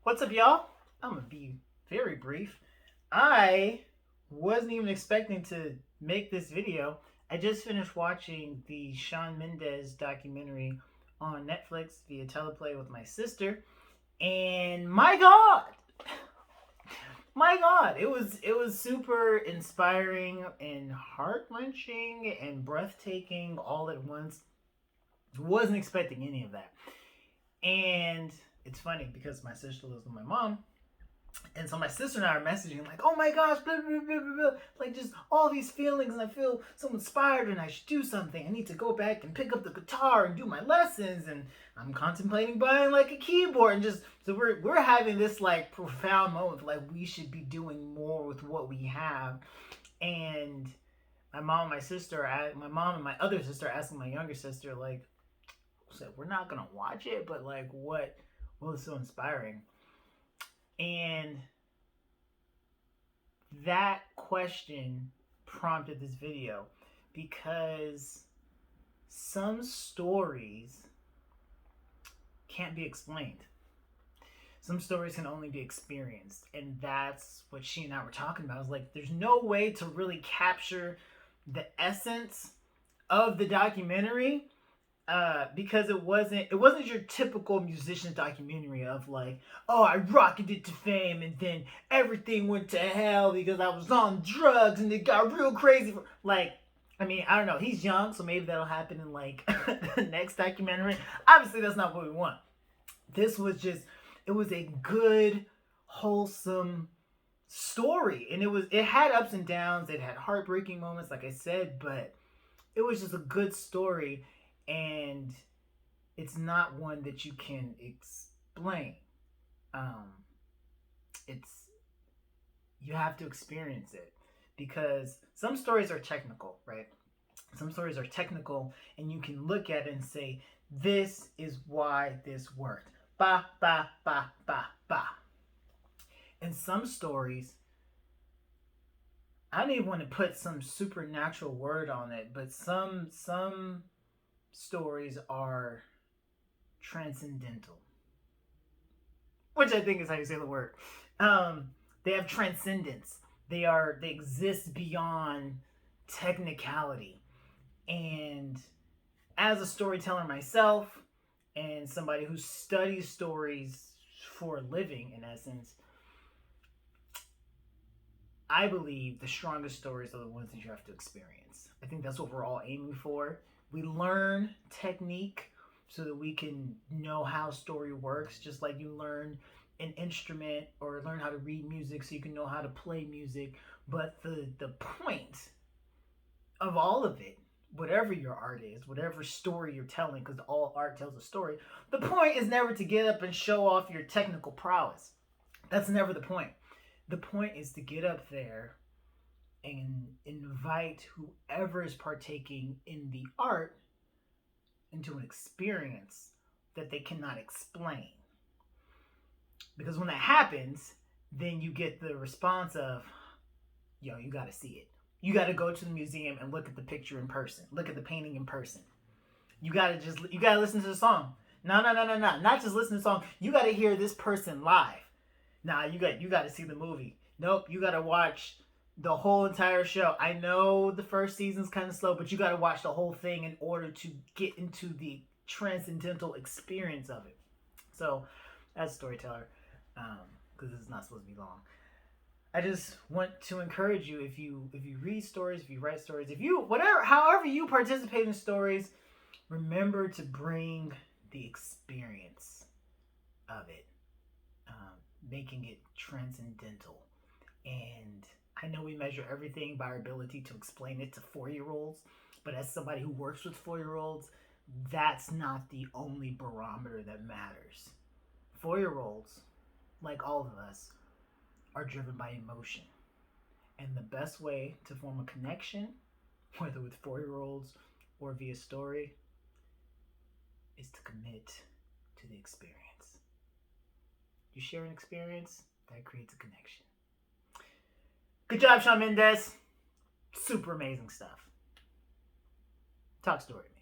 What's up, y'all? I'm gonna be very brief. I wasn't even expecting to make this video. I just finished watching the Shawn Mendes documentary on Netflix via teleplay with my sister, and my God, it was super inspiring and heart wrenching and breathtaking all at once. Wasn't expecting any of that, and it's funny because my sister lives with my mom. And so my sister and I are messaging like, "Oh my gosh, blah, blah, blah, blah, blah," like just all these feelings, and I feel so inspired, and I should do something. I need to go back and pick up the guitar and do my lessons, and I'm contemplating buying like a keyboard, and just so we're having this like profound moment, like we should be doing more with what we have. And my mom and my other sister asking my younger sister like, "So we're not gonna watch it, but like what was so inspiring?" And that question prompted this video because some stories can't be explained. Some stories can only be experienced. And that's what she and I were talking about. I was like, there's no way to really capture the essence of the documentary because it wasn't your typical musician documentary of like, oh, I rocketed to fame and then everything went to hell because I was on drugs and it got real crazy. Like, I mean, I don't know. He's young, so maybe that'll happen in like the next documentary. Obviously, that's not what we want. This was just, it was a good, wholesome story, and it had ups and downs. It had heartbreaking moments, like I said, but it was just a good story, and it's not one that you can explain. Um, it's you have to experience it because some stories are technical, right? Some stories are technical, and you can look at it and say, "This is why this worked." Ba ba ba ba ba. And some stories, I don't even want to put some supernatural word on it, but some stories are transcendental, which I think is how you say the word. They have transcendence. They exist beyond technicality. And as a storyteller myself, and somebody who studies stories for a living, in essence, I believe the strongest stories are the ones that you have to experience. I think that's what we're all aiming for. We learn technique so that we can know how story works, just like you learn an instrument or learn how to read music so you can know how to play music. But the point of all of it, whatever your art is, whatever story you're telling, because all art tells a story, the point is never to get up and show off your technical prowess. That's never the point. The point is to get up there and invite whoever is partaking in the art into an experience that they cannot explain. Because when that happens, then you get the response of, yo, you got to see it. You got to go to the museum and look at the picture in person. Look at the painting in person. You got to listen to the song. No. Not just listen to the song. You got to hear this person live. Nah, you got to see the movie. Nope, you got to watch the whole entire show. I know the first season's kind of slow, but you got to watch the whole thing in order to get into the transcendental experience of it. So, as a storyteller, because this is not supposed to be long, I just want to encourage you, if you read stories, if you write stories, if you however you participate in stories, remember to bring the experience of it, making it transcendental. And I know we measure everything by our ability to explain it to 4-year-olds, but as somebody who works with 4-year-olds, that's not the only barometer that matters. 4-year-olds, like all of us, are driven by emotion. And the best way to form a connection, whether with 4-year-olds or via story, is to commit to the experience. You share an experience, that creates a connection. Good job, Shawn Mendes. Super amazing stuff. Talk story to me.